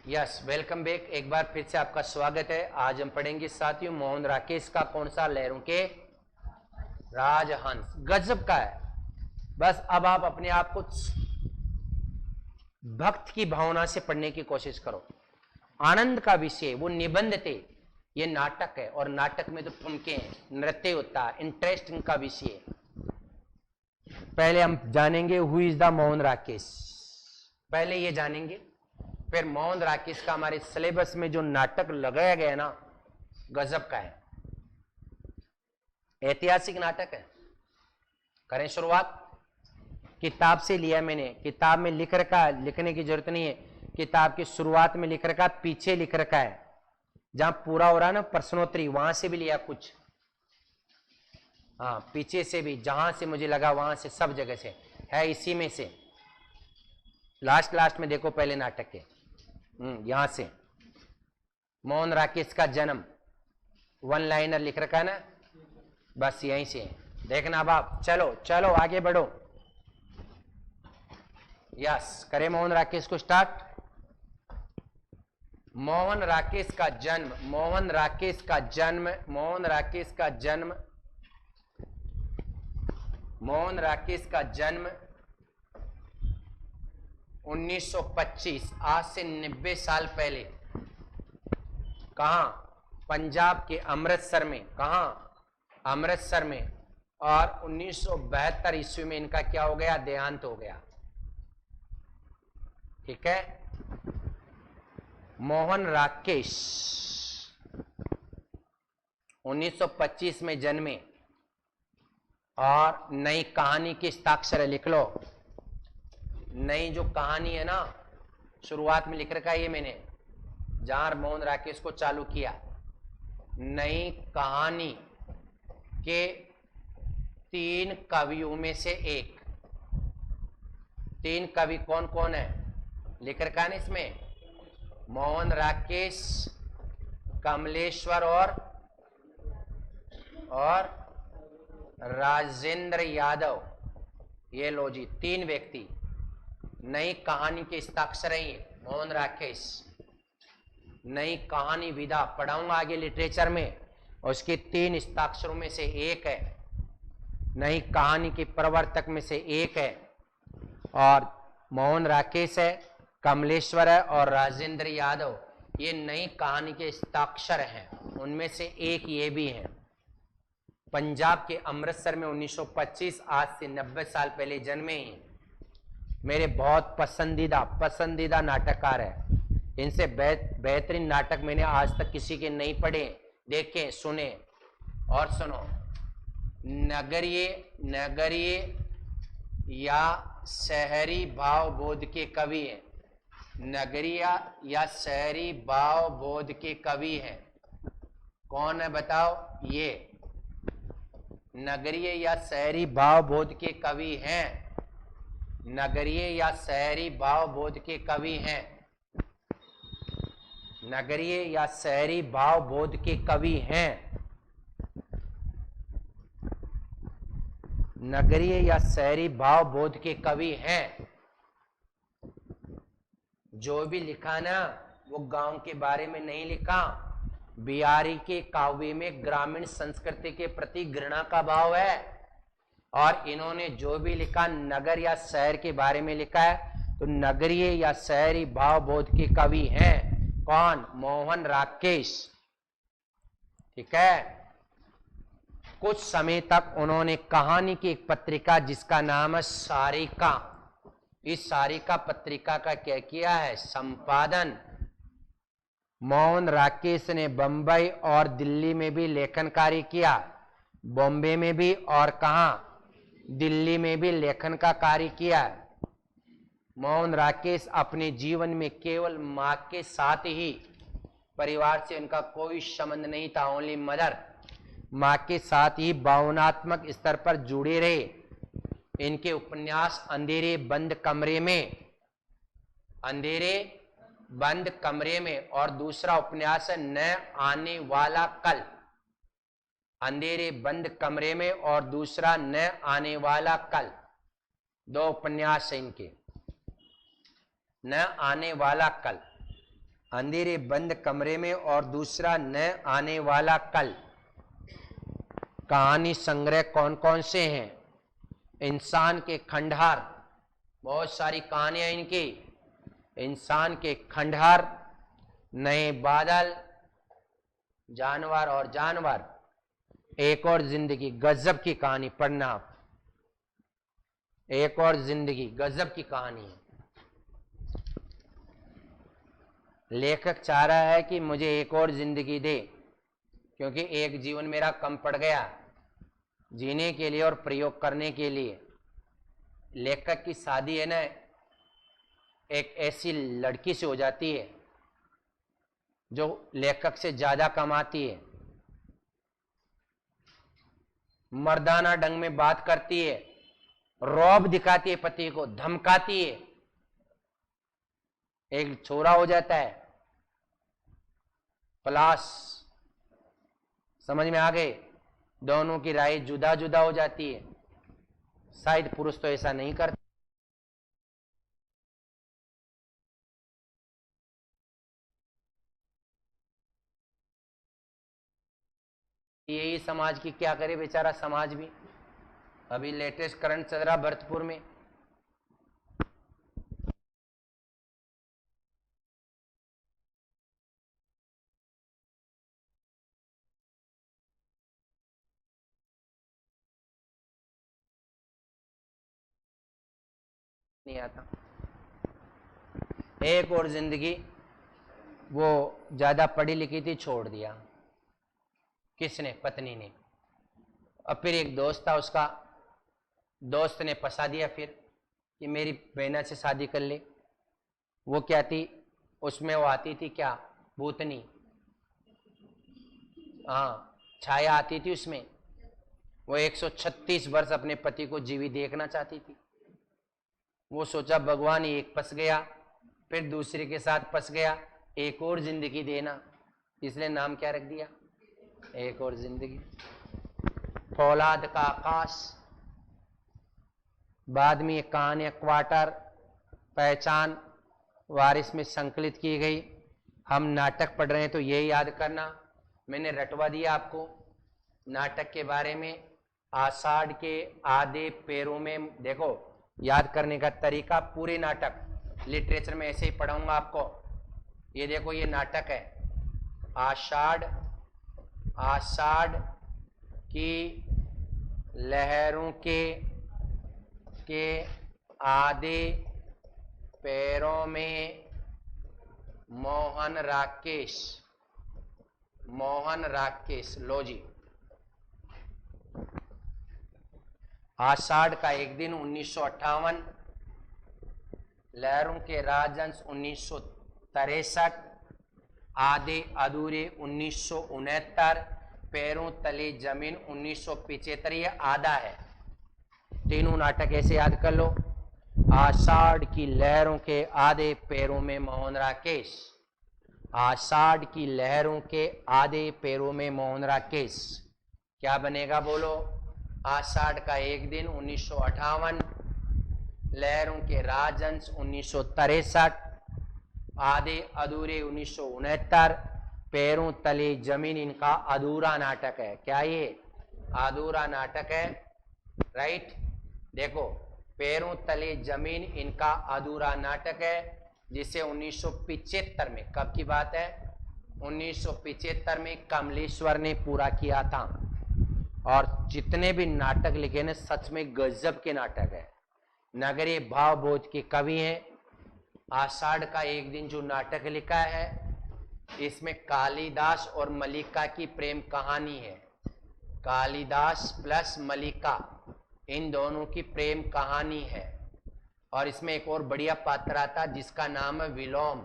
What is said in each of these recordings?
Yes, welcome back. एक बार फिर से आपका स्वागत है। आज हम पढ़ेंगे साथियों मोहन राकेश का कौन सा लहरों के राजहंस। गजब का है। बस अब आप अपने आप को भक्त की भावना से पढ़ने की कोशिश करो। आनंद का विषय वो निबंध थे, ये नाटक है और नाटक में तो ठुमके हैं, नृत्य होता है, इंटरेस्टिंग का विषय है। पहले हम जानेंगे who is the Mohan Rakesh, पहले ये जानेंगे। फिर मोहन राकेश का हमारे सिलेबस में जो नाटक लगाया गया ना, गजब का है, ऐतिहासिक नाटक है। करें शुरुआत। किताब से लिया मैंने, किताब में लिख रखा, लिखने की जरूरत नहीं है, किताब की शुरुआत में लिख रखा, पीछे लिख रखा है, जहां पूरा हो रहा है ना प्रश्नोत्तरी, वहां से भी लिया कुछ, हाँ पीछे से भी, जहां से मुझे लगा वहां से, सब जगह से है, इसी में से लास्ट में देखो पहले नाटक के, यहां से मोहन राकेश का जन्म, वन लाइनर लिख रखा है ना, बस यहीं से देखना। अब आप चलो चलो आगे बढ़ो। यस, करें मोहन राकेश को स्टार्ट। मोहन राकेश का जन्म, मोहन राकेश का जन्म, मोहन राकेश का जन्म, मोहन राकेश का जन्म 1925, आज से 90 साल पहले। कहां? पंजाब के अमृतसर में। कहां? अमृतसर में। और 1972 ईस्वी में इनका क्या हो गया? देहांत हो गया। ठीक है। मोहन राकेश 1925 में जन्मे और नई कहानी के हस्ताक्षर लिख लो। नई जो कहानी है ना, शुरुआत में लिख रखा है ये मैंने, जहां मोहन राकेश को चालू किया। नई कहानी के 3 कवियों में से एक। 3 कवि कौन कौन है लिख रखा है ना इसमें? मोहन राकेश, कमलेश्वर और राजेंद्र यादव। ये लो जी, 3 व्यक्ति नई कहानी के हस्ताक्षर हैं। मोहन राकेश नई कहानी विधा पढ़ाऊंगा आगे लिटरेचर में, उसके 3 हस्ताक्षरों में से एक है, नई कहानी के प्रवर्तक में से एक है। और मोहन राकेश है, कमलेश्वर है और राजेंद्र यादव, ये नई कहानी के हस्ताक्षर हैं, उनमें से एक ये भी है। पंजाब के अमृतसर में 1925, आज से 90 साल पहले जन्मे हैं। मेरे बहुत पसंदीदा नाटककार है। इनसे बेहतरीन नाटक मैंने आज तक किसी के नहीं पढ़े, देखे, सुने। और सुनो, नगरीय या शहरी भाव बोध के कवि हैं। नगरीय या शहरी भाव बोध के कवि हैं। कौन है बताओ? ये नगरीय या शहरी भाव बोध के कवि हैं। नगरीय या शहरी भाव बोध के कवि हैं। नगरीय या शहरी भाव बोध के कवि हैं। नगरीय या शहरी भाव बोध के कवि हैं। जो भी लिखा ना, वो गांव के बारे में नहीं लिखा। बिहारी के काव्य में ग्रामीण संस्कृति के प्रति घृणा का भाव है, और इन्होंने जो भी लिखा नगर या शहर के बारे में लिखा है, तो नगरीय या शहरी भाव बोध के कवि हैं। कौन? मोहन राकेश। ठीक है। कुछ समय तक उन्होंने कहानी की एक पत्रिका जिसका नाम है सारिका, इस सारिका पत्रिका का क्या किया है? संपादन। मोहन राकेश ने बंबई और दिल्ली में भी लेखन कार्य किया। बॉम्बे में भी और कहां? दिल्ली में भी लेखन का कार्य किया। मोहन राकेश अपने जीवन में केवल मां के साथ ही, परिवार से उनका कोई संबंध नहीं था, ओनली मदर, मां के साथ ही भावनात्मक स्तर पर जुड़े रहे। इनके उपन्यास अंधेरे बंद कमरे में और दूसरा उपन्यास है न आने वाला कल। अंधेरे बंद कमरे में और दूसरा न आने वाला कल, 2 उपन्यास है इनके। न आने वाला कल, अंधेरे बंद कमरे में और दूसरा न आने वाला कल। कहानी संग्रह कौन कौन से हैं? इंसान के खंडहर, बहुत सारी कहानियां इनकी। इंसान के खंडहर, नए बादल, जानवर और जानवर, एक और जिंदगी, गजब की कहानी पढ़ना आप। एक और जिंदगी गजब की कहानी है। लेखक चाह रहा है कि मुझे एक और जिंदगी दे, क्योंकि एक जीवन मेरा कम पड़ गया जीने के लिए और प्रयोग करने के लिए। लेखक की शादी है ना, एक ऐसी लड़की से हो जाती है जो लेखक से ज्यादा कमाती है, मर्दाना ढंग में बात करती है, रौब दिखाती है, पति को धमकाती है। एक छोरा हो जाता है प्लस। समझ में आ गए? दोनों की राय जुदा जुदा हो जाती है। शायद पुरुष तो ऐसा नहीं करते। यही समाज की क्या करे बेचारा समाज भी। अभी लेटेस्ट करंट चल रहा भरतपुर में, नहीं आता। एक और जिंदगी, वो ज्यादा पढ़ी लिखी थी, छोड़ दिया। किसने? पत्नी ने। अब फिर एक दोस्त था उसका, दोस्त ने फंसा दिया फिर कि मेरी बहना से शादी कर ले। वो क्या थी उसमें? वो आती थी क्या, भूतनी, हाँ छाया आती थी उसमें। वो 136 वर्ष अपने पति को जीवित देखना चाहती थी। वो सोचा भगवान एक फंस गया, फिर दूसरे के साथ फंस गया, एक और जिंदगी देना, इसलिए नाम क्या रख दिया? एक और जिंदगी। फौलाद का आकाश। बाद में ये कहानी क्वार्टर, पहचान, वारिस में संकलित की गई। हम नाटक पढ़ रहे हैं तो ये याद करना, मैंने रटवा दिया आपको नाटक के बारे में। आषाढ़ के आधे पैरों में, देखो याद करने का तरीका, पूरे नाटक लिटरेचर में ऐसे ही पढ़ाऊंगा आपको। ये देखो ये नाटक है, आषाढ़, आषाढ़ की लहरों के आधे पैरों में मोहन राकेश, मोहन राकेश। लो जी, आषाढ़ का एक दिन 1958, लहरों के राजहंस 1963, आधे अधूरे 1969, पैरों तले जमीन 1975। ये आधा है। तीनों नाटक ऐसे याद कर लो। आषाढ़ की लहरों के आधे पैरों में मोहन राकेश, आषाढ़ की लहरों के आधे पैरों में मोहन राकेश। क्या बनेगा बोलो? आषाढ़ का एक दिन 1958, लहरों के राजहंस 1963, आधे अधूरे 1969, पैरों तले जमीन। इनका अधूरा नाटक है। क्या ये अधूरा नाटक है? राइट। देखो, पैरों तले जमीन इनका अधूरा नाटक है, जिसे 1975 में, कब की बात है? 1975 में कमलेश्वर ने पूरा किया था। और जितने भी नाटक लिखे ने सच में गजब के नाटक है। नगरीय भावबोध के कवि हैं। आषाढ़ का एक दिन जो नाटक लिखा है, इसमें कालिदास और मल्लिका की प्रेम कहानी है। कालिदास प्लस मल्लिका, इन दोनों की प्रेम कहानी है। और इसमें एक और बढ़िया पात्र आता जिसका नाम है विलोम।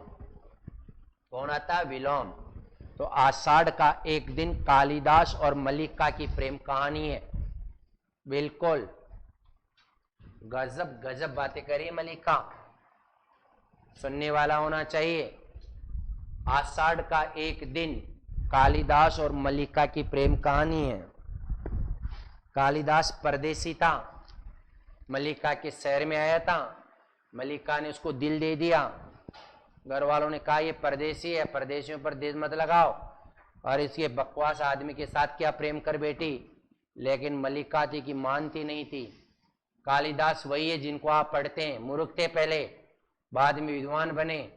कौन आता? विलोम। तो आषाढ़ का एक दिन कालिदास और मल्लिका की प्रेम कहानी है। बिल्कुल गजब गजब बातें करी मल्लिका, सुनने वाला होना चाहिए। आषाढ़ का एक दिन कालिदास और मल्लिका की प्रेम कहानी है। कालिदास परदेसी था, मल्लिका के शहर में आया था। मल्लिका ने उसको दिल दे दिया। घर वालों ने कहा ये परदेसी है, परदेशियों पर देश मत लगाओ, और इसके बकवास आदमी के साथ क्या प्रेम कर बेटी। लेकिन मल्लिका थी कि मानती नहीं थी। कालिदास वही है जिनको आप पढ़ते हैं, मूर्ख थे पहले, बाद में विद्वान बने,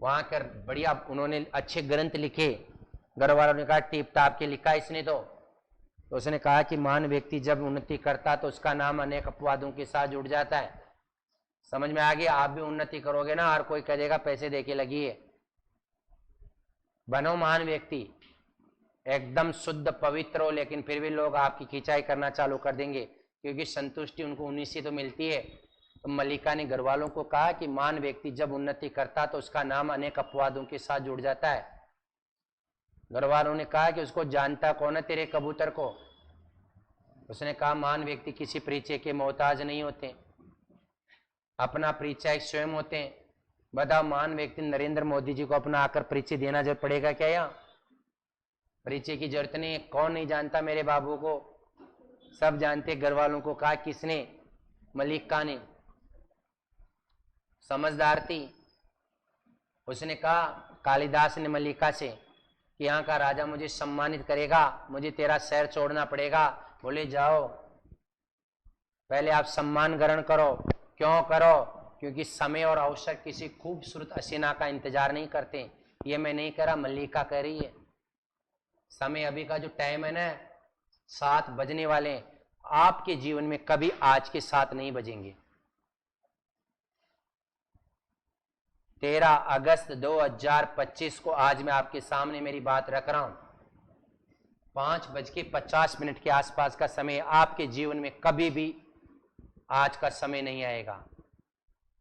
वहां कर बढ़िया उन्होंने अच्छे ग्रंथ लिखे। घर वालों ने कहा टीप टाप के लिखा इसने तो उसने कहा कि महान व्यक्ति जब उन्नति करता तो उसका नाम अनेक अपवादों के साथ जुड़ जाता है। समझ में आ गया? आप भी उन्नति करोगे ना, हर कोई कहेगा पैसे देके लगी है। बनो महान व्यक्ति, एकदम शुद्ध पवित्र हो, लेकिन फिर भी लोग आपकी खिंचाई करना चालू कर देंगे, क्योंकि संतुष्टि उनको उन्हीं से तो मिलती है। तो मल्लिका ने घर वालों को कहा कि महान व्यक्ति जब उन्नति करता तो उसका नाम अनेक अपवादों के साथ जुड़ जाता है। घर वालों ने कहा कि उसको जानता कौन है तेरे कबूतर को? उसने कहा महान व्यक्ति किसी परिचय के मोहताज नहीं होते, अपना परिचय स्वयं होते हैं। बताओ महान व्यक्ति नरेंद्र मोदी जी को अपना आकर परिचय देना जरूर पड़ेगा क्या? यहाँ परिचय की जरूरत नहीं है। कौन नहीं जानता मेरे बाबू को? सब जानते। घर वालों को कहा किसने? मल्लिका ने। समझदार थी। उसने कहा, कालिदास ने मल्लिका से कि यहाँ का राजा मुझे सम्मानित करेगा, मुझे तेरा शहर छोड़ना पड़ेगा। बोले जाओ, पहले आप सम्मान ग्रहण करो। क्यों करो? क्योंकि समय और अवसर किसी खूबसूरत हसीना का इंतजार नहीं करते। ये मैं नहीं कह रहा, मल्लिका कह रही है। समय अभी का जो टाइम है ना, 7 बजने वाले हैं। आपके जीवन में कभी आज के 7 नहीं बजेंगे। 13 अगस्त 2025 को आज मैं आपके सामने मेरी बात रख रहा हूं। 5:50 के आसपास का समय आपके जीवन में कभी भी आज का समय नहीं आएगा।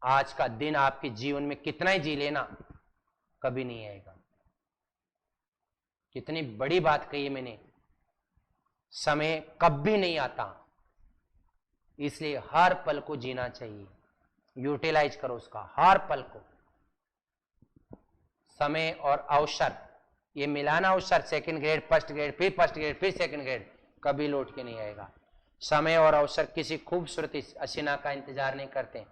आज का दिन आपके जीवन में कितना ही जी लेना, कभी नहीं आएगा। कितनी बड़ी बात कही है मैंने। समय कभी नहीं आता, इसलिए हर पल को जीना चाहिए। यूटिलाइज करो उसका, हर पल को। समय और अवसर, ये मिलाना अवसर, सेकंड ग्रेड, फर्स्ट ग्रेड, फिर फर्स्ट ग्रेड, फिर सेकंड ग्रेड, कभी लौट के नहीं आएगा। समय और अवसर किसी खूबसूरत हसीना का इंतजार नहीं करते।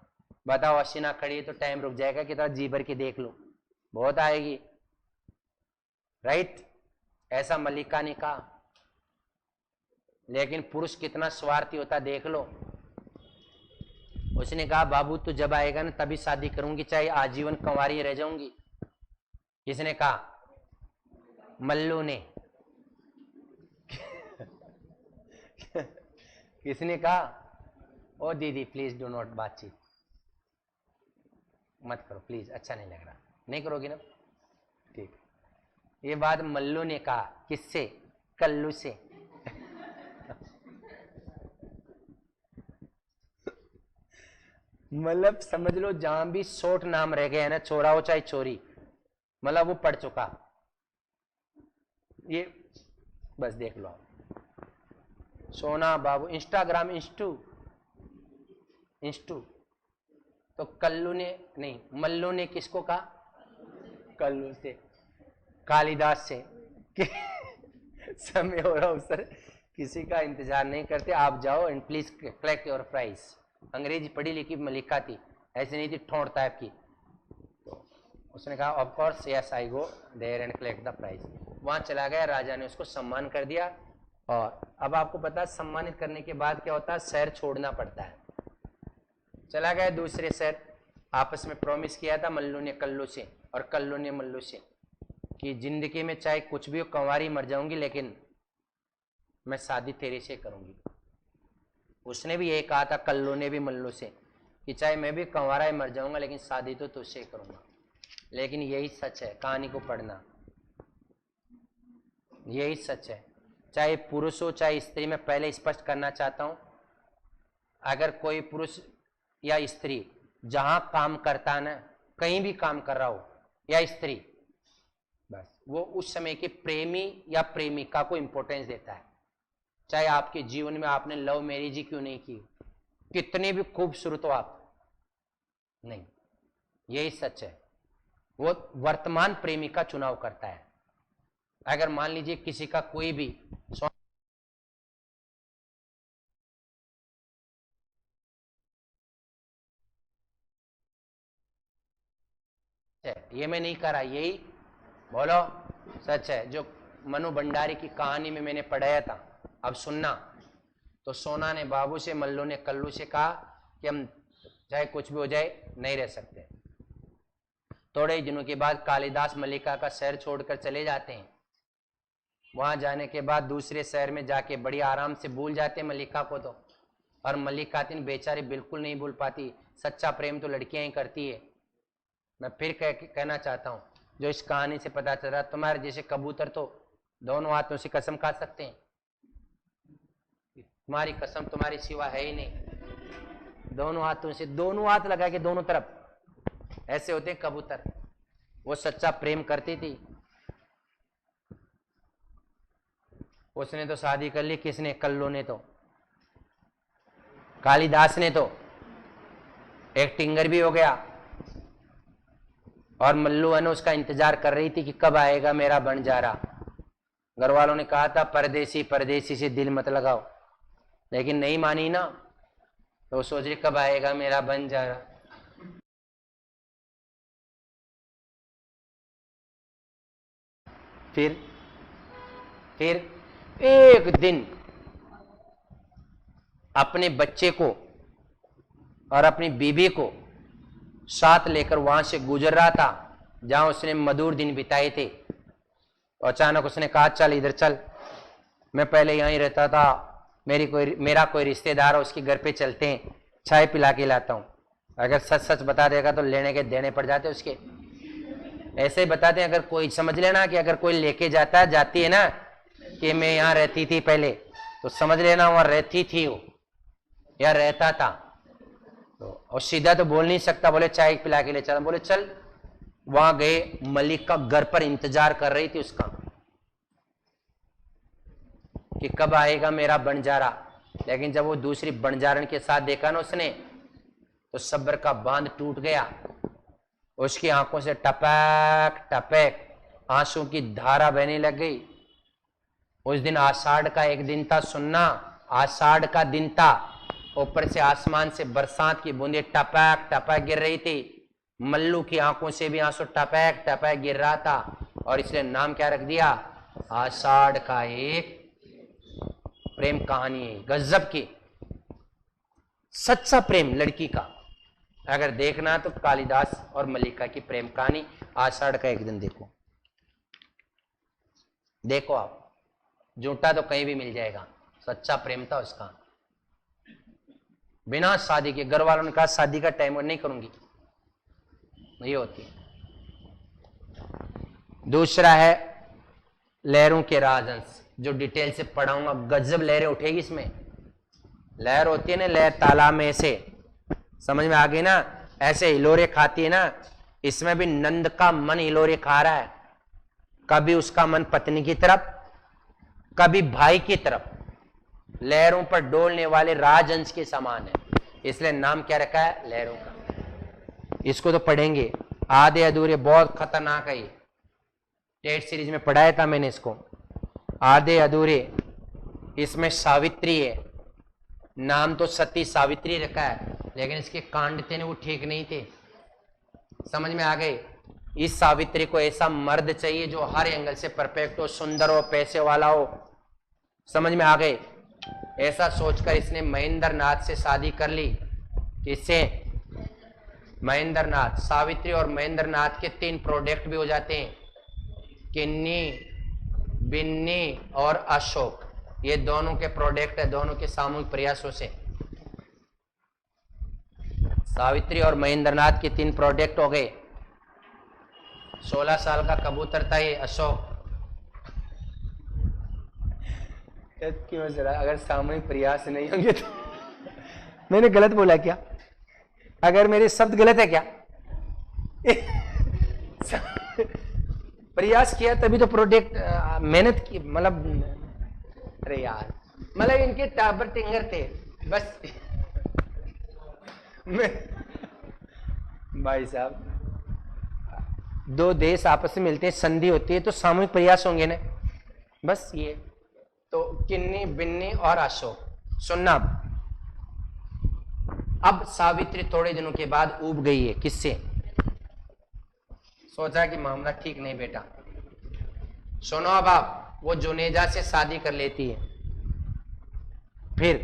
बताओ हसीना खड़ी है तो टाइम रुक जाएगा कि तो जी भर के देख लो, बहुत आएगी। राइट? ऐसा मल्लिका ने कहा। लेकिन पुरुष कितना स्वार्थी होता देख लो। उसने कहा बाबू तू जब आएगा ना तभी शादी करूंगी, चाहे आजीवन कंवारी रह जाऊंगी। किसने कहा? मल्लू ने। किसने कहा? ओ दीदी प्लीज डू नॉट बातचीत मत करो प्लीज, अच्छा नहीं लग रहा। नहीं करोगी ना? ठीक। ये बात मल्लू ने कहा। किससे? कल्लू से। मतलब समझ लो जहां भी शॉर्ट नाम रह गए हैं ना, छोरा हो चाहे छोरी, मतलब वो पढ़ चुका। ये बस देख लो आप। सोना बाबू, इंस्टाग्राम, इंस्टू। तो कल्लू ने नहीं, मल्लू ने किसको कहा? कल्लू से, कालिदास से कि समय और अवसर किसी का इंतजार नहीं करते, आप जाओ and please collect your prize. अंग्रेजी पढ़ी लिखी मल्लिका थी, ऐसी नहीं थी ठोड़ टाइप की। तो उसने कहा of course yes I go there and collect the prize. वहां चला गया, राजा ने उसको सम्मान कर दिया। और अब आपको पता है सम्मानित करने के बाद क्या होता है? शहर छोड़ना पड़ता है। चला गया दूसरे शहर। आपस में प्रॉमिस किया था मल्लू ने कल्लू से और कल्लू ने मल्लू से कि जिंदगी में चाहे कुछ भी हो, कंवारी मर जाऊंगी लेकिन मैं शादी तेरे से करूंगी। उसने भी यही कहा था, कल्लू ने भी मल्लू से, कि चाहे मैं भी कंवारा ही मर जाऊंगा लेकिन शादी तो तुझसे करूंगा। लेकिन यही सच है, कहानी को पढ़ना, यही सच है। चाहे पुरुष हो चाहे स्त्री, मैं पहले स्पष्ट करना चाहता हूं, अगर कोई पुरुष या स्त्री जहां काम करता है ना, कहीं भी काम कर रहा हो, या स्त्री, बस वो उस समय के प्रेमी या प्रेमिका को इंपॉर्टेंस देता है। चाहे आपके जीवन में आपने लव मैरिज ही क्यों नहीं की, कितने भी खूबसूरत हो आप, नहीं, यही सच है। वो वर्तमान प्रेमी का चुनाव करता है। अगर मान लीजिए किसी का कोई भी है, ये मैं नहीं करा, यही बोलो सच है। जो मनु भंडारी की कहानी में मैंने पढ़ाया था, अब सुनना। तो सोना ने बाबू से, मल्लू ने कल्लू से कहा कि हम चाहे कुछ भी हो जाए नहीं रह सकते। थोड़े ही दिनों के बाद कालिदास मल्लिका का शहर छोड़कर चले जाते हैं। वहां जाने के बाद दूसरे शहर में जाके बड़ी आराम से भूल जाते हैं मल्लिका को तो। और मल्लिका तीन बेचारी बिल्कुल नहीं भूल पाती। सच्चा प्रेम तो लड़कियां ही करती है। मैं फिर कहना चाहता हूं, जो इस कहानी से पता चल रहा, तुम्हारे जैसे कबूतर तो दोनों हाथों से कसम खा सकते हैं, तुम्हारी कसम तुम्हारी सिवा है ही नहीं। दोनों हाथों से, दोनों हाथ लगा के दोनों तरफ, ऐसे होते हैं कबूतर। वो सच्चा प्रेम करती थी। उसने तो शादी कर ली, किसने? कल्लू ने तो, कालिदास ने तो एक टिंगर भी हो गया। और मल्लू है ना, उसका इंतजार कर रही थी कि कब आएगा मेरा बंजारा। घर वालों ने कहा था परदेसी परदेसी से दिल मत लगाओ, लेकिन नहीं मानी ना, तो सोच रही कब आएगा मेरा बंजारा। फिर एक दिन अपने बच्चे को और अपनी बीबी को साथ लेकर वहां से गुजर रहा था जहां उसने मधुर दिन बिताए थे। तो अचानक उसने कहा चल इधर चल, मैं पहले यहीं रहता था, मेरा कोई रिश्तेदार है, उसके घर पे चलते हैं, चाय पिला के लाता हूँ। अगर सच सच बता देगा तो लेने के देने पड़ जाते उसके। ऐसे ही बताते हैं, अगर कोई समझ लेना कि अगर कोई लेके जाती है ना कि मैं यहाँ रहती थी पहले, तो समझ लेना वहां रहती थी वो या रहता था। तो और सीधा तो बोल नहीं सकता, बोले चाय पिला के ले चला, बोले चल। वहां गए, मलिक का घर पर इंतजार कर रही थी उसका कि कब आएगा मेरा बंजारा। लेकिन जब वो दूसरी बंजारन के साथ देखा ना उसने, तो सब्र का बांध टूट गया। उसकी आंखों से टपक टपक आंसू की धारा बहने लग गई। उस दिन आषाढ़ का एक दिन था, सुनना, आषाढ़ का दिन था। ऊपर से आसमान से बरसात की बूंदें टपक टपक गिर रही थी। मल्लू की आंखों से भी आंसू टपक टपक गिर रहा था, और इसने नाम क्या रख दिया? आषाढ़ का एक प्रेम कहानी है, गजब की। सच्चा प्रेम लड़की का अगर देखना तो कालिदास और मल्लिका की प्रेम कहानी, आषाढ़ का एक दिन देखो। देखो आप, झूठा तो कहीं भी मिल जाएगा, सच्चा प्रेम था उसका। बिना शादी के, घर वालों ने कहा शादी का टाइम नहीं करूंगी, नहीं होती। दूसरा है लहरों के राजहंस, जो डिटेल से पढ़ाऊंगा। गजब लहरें उठेगी इसमें। लहर होती है ना, लहर तालाब में ऐसे, समझ में आ गई ना, ऐसे हिलोरे खाती है ना। इसमें भी नंद का मन हिलोरे खा रहा है, कभी उसका मन पत्नी की तरफ, कभी भाई की तरफ। लहरों पर डोलने वाले राजहंस के समान है, इसलिए नाम क्या रखा है? लहरों का। इसको तो पढ़ेंगे, आधे अधूरे, बहुत खतरनाक है ये। टेट सीरीज में पढ़ाया था मैंने इसको, आधे अधूरे। इसमें सावित्री है, नाम तो सती सावित्री रखा है, लेकिन इसके कांड थे ना वो ठीक नहीं थे। समझ में आ गए? इस सावित्री को ऐसा मर्द चाहिए जो हर एंगल से परफेक्ट हो, सुंदर हो, पैसे वाला हो। समझ में आ गए? ऐसा सोचकर इसने महेंद्र नाथ से शादी कर ली। इससे महेंद्र नाथ, सावित्री और महेंद्र नाथ के 3 प्रोडक्ट भी हो जाते हैं, किन्नी, बिन्नी और अशोक। ये दोनों के प्रोडक्ट है, दोनों के सामूहिक प्रयासों से। सावित्री और महेंद्र नाथ के 3 प्रोडक्ट हो गए। 16 साल का कबूतर था ये अशोक। क्यों जरा, अगर सामूहिक प्रयास नहीं होंगे तो मैंने गलत बोला क्या? अगर मेरे शब्द गलत है क्या? प्रयास किया तभी तो प्रोडक्ट, मेहनत की, मतलब अरे यार, मतलब इनके टाबर टिंगर थे बस। भाई साहब, 2 देश आपस में मिलते हैं, संधि होती है तो सामूहिक प्रयास होंगे ना, बस ये। तो किन्नी, बिन्नी और अशोक। सुनना, अब सावित्री थोड़े दिनों के बाद ऊब गई है। किससे? सोचा कि मामला ठीक नहीं बेटा। सुनो अब आप, वो जुनेजा से शादी कर लेती है, फिर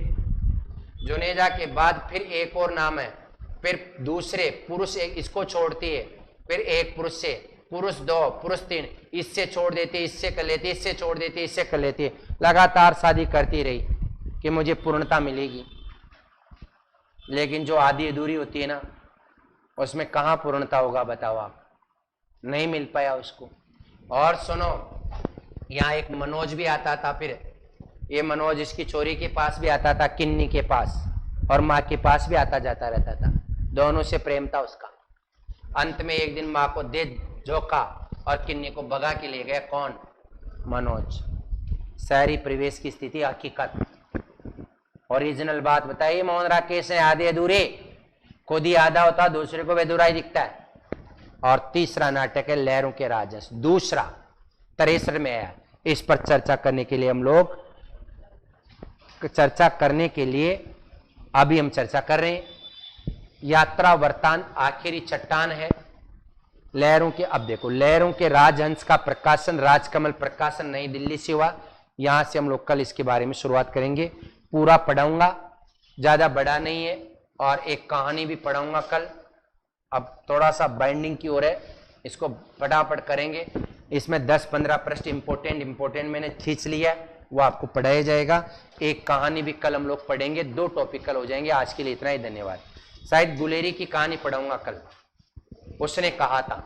जुनेजा के बाद फिर एक और नाम है, फिर दूसरे पुरुष एक इसको छोड़ती है, फिर एक पुरुष से, पुरुष 2, पुरुष 3, इससे छोड़ देती है, इससे कर लेती है, इससे छोड़ देती है, इससे कर लेती है, लगातार शादी करती रही कि मुझे पूर्णता मिलेगी। लेकिन जो आधी अधूरी होती है ना, उसमें कहाँ पूर्णता होगा बताओ आप, नहीं मिल पाया उसको। और सुनो, यहाँ एक मनोज भी आता था, फिर ये मनोज इसकी चोरी के पास भी आता था, किन्नी के पास, और माँ के पास भी आता जाता रहता था, दोनों से प्रेम था उसका। अंत में एक दिन माँ को दे झोंका और किन्नी को भगा के ले गया, कौन? मनोज। शहरी परिवेश की स्थिति हकीकत, ओरिजिनल बात बताइए। मोहन राकेश है आधे अधूरे, खुद ही आधा होता, दूसरे को भी अधूरा ही दिखता है। और तीसरा नाटक है लहरों के राजस, दूसरा 63 में है। इस पर चर्चा करने के लिए हम लोग अभी हम चर्चा कर रहे हैं। यात्रा वृत्तांत आखिरी चट्टान है लहरों के। अब देखो, लहरों के राजहंस का प्रकाशन राजकमल प्रकाशन नई दिल्ली से हुआ। यहां से हम लोग कल इसके बारे में शुरुआत करेंगे, पूरा पढ़ाऊंगा, ज्यादा बड़ा नहीं है, और एक कहानी भी पढ़ाऊंगा कल। अब थोड़ा सा बाइंडिंग की ओर है, इसको फटाफट करेंगे। इसमें 10-15 प्रश्न इंपॉर्टेंट मैंने खींच लिया है, वो आपको पढ़ाया जाएगा। एक कहानी भी कल हम लोग पढ़ेंगे, 2 टॉपिक कल हो जाएंगे। आज के लिए इतना ही, धन्यवाद। शायद गुलेरी की कहानी पढ़ाऊंगा कल। उसने कहा था